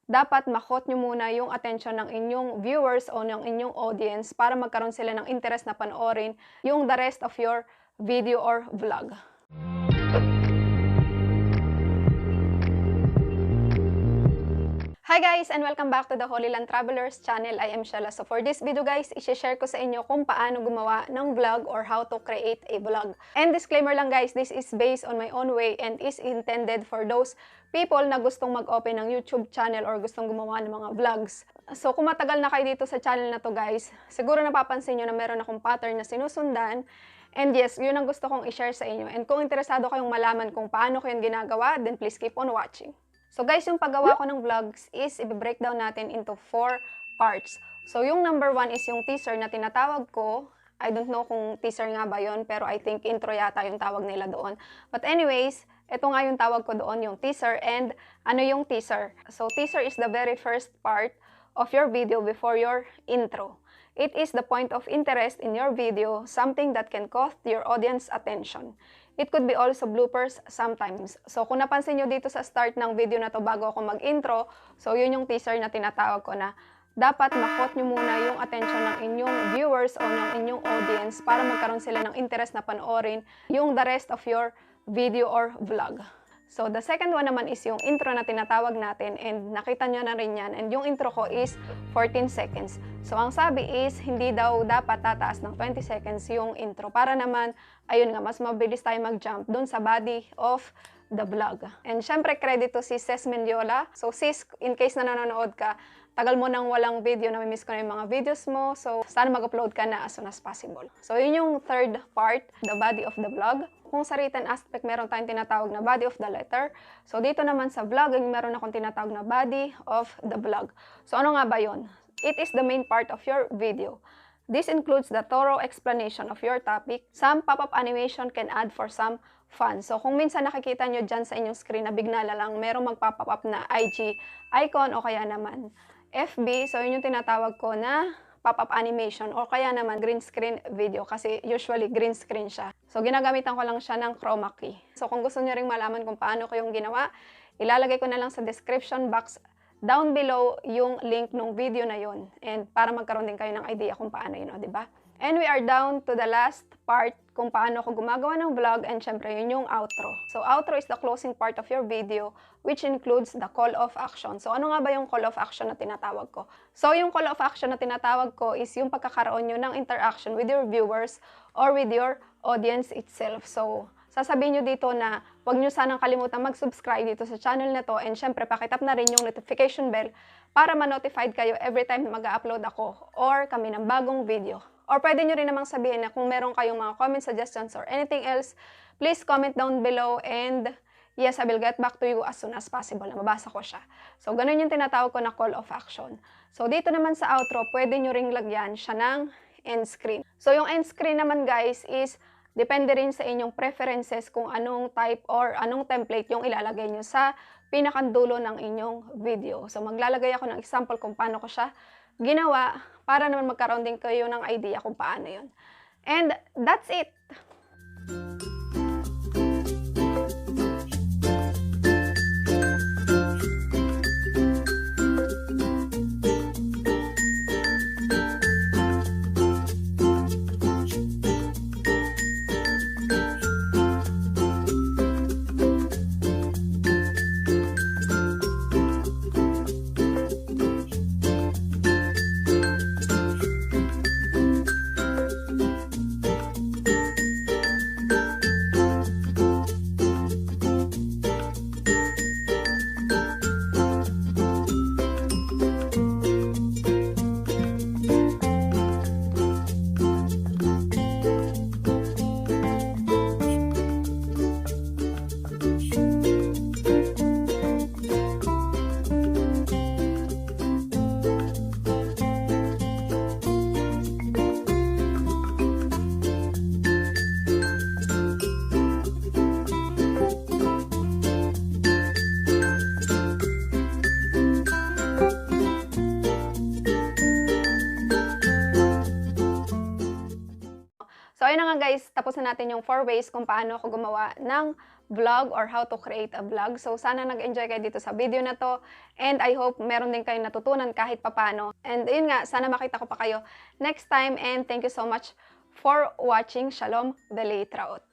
dapat makot nyo muna yung attention ng inyong viewers o ng inyong audience para magkaroon sila ng interest na panoorin yung the rest of your video or vlog. Hi guys, and welcome back to the Holy Land Travelers channel. I am Shella. So for this video guys, ise-share ko sa inyo kung paano gumawa ng vlog or how to create a vlog. And disclaimer lang guys, this is based on my own way and is intended for those people na gustong mag-open ng YouTube channel or gustong gumawa ng mga vlogs. So kung matagal na kayo dito sa channel na to guys, siguro napapansin nyo na meron akong pattern na sinusundan. And yes, yun ang gusto kong i-share sa inyo. And kung interesado kayong malaman kung paano ko yun ginagawa, then please keep on watching. So guys, yung paggawa ko ng vlogs is i-breakdown natin into 4 parts. So yung number 1 is yung teaser na tinatawag ko. I don't know kung teaser nga ba yun, pero I think intro yata yung tawag nila doon. But anyways, ito nga yung tawag ko doon, yung teaser. And ano yung teaser? So teaser is the very first part of your video before your intro. It is the point of interest in your video, something that can caught your audience attention. It could be also bloopers sometimes. So kung napansin nyo dito sa start ng video na to bago ako mag-intro, so yun yung teaser na tinatawag ko na dapat makot nyo muna yung attention ng inyong viewers o ng inyong audience para magkaroon sila ng interest na panoorin yung the rest of your video or vlog. So the second one naman is yung intro na tinatawag natin and nakita nyo na rin yan. And yung intro ko is 14 seconds. So ang sabi is hindi daw dapat tataas ng 20 seconds yung intro para naman, ayun nga, mas mabilis tayo mag-jump dun sa body of the vlog. And syempre credit to si Cez Mendiola. So sis, in case na nanonood ka, tagal mo nang walang video, namimiss ko na yung mga videos mo. So sana mag-upload ka na as soon as possible. So yun yung third part, the body of the vlog. Kung sa written aspect, meron tayong tinatawag na body of the letter. So dito naman sa vlogging, meron akong tinatawag na body of the vlog. So ano nga ba yun? It is the main part of your video. This includes the thorough explanation of your topic. Some pop-up animation can add for some fun. So kung minsan nakikita nyo dyan sa inyong screen na bigla lang merong magpa-pop up na IG icon o kaya naman FB. So yun yung tinatawag ko na pop-up animation o kaya naman green screen video kasi usually green screen siya. So ginagamitan ko lang siya ng chroma key. So kung gusto niyo ring malaman kung paano ko yung ginawa, ilalagay ko na lang sa description box down below yung link ng video na yun. And para magkaroon din kayo ng idea kung paano yun, di ba? And we are down to the last part kung paano ako gumagawa ng vlog and syempre yun yung outro. So outro is the closing part of your video which includes the call of action. So ano nga ba yung call of action na tinatawag ko? So yung call of action na tinatawag ko is yung pagkakaroon nyo ng interaction with your viewers or with your audience itself. So sasabihin nyo dito na huwag nyo sanang kalimutan mag-subscribe dito sa channel na to and syempre pakitap na rin yung notification bell para ma-notified kayo every time na mag-upload ako or kami ng bagong video. Or pwede nyo rin namang sabihin na kung meron kayong mga comment suggestions or anything else, please comment down below and yes, I will get back to you as soon as possible na mabasa ko siya. So ganun yung tinatawag ko na call of action. So dito naman sa outro, pwede nyo ring lagyan siya ng end screen. So yung end screen naman guys is depende rin sa inyong preferences kung anong type or anong template yung ilalagay nyo sa pinakandulo ng inyong video. So maglalagay ako ng example kung paano ko siya ginawa para naman magkaroon din kayo ng idea kung paano yun. And that's it! guys, tapos na natin yung 4 ways kung paano ako gumawa ng vlog or how to create a vlog. So, sana nag-enjoy kayo dito sa video na to. And I hope meron din kayong natutunan kahit papano. And yun nga, sana makita ko pa kayo next time. And thank you so much for watching. Shalom, the Traot.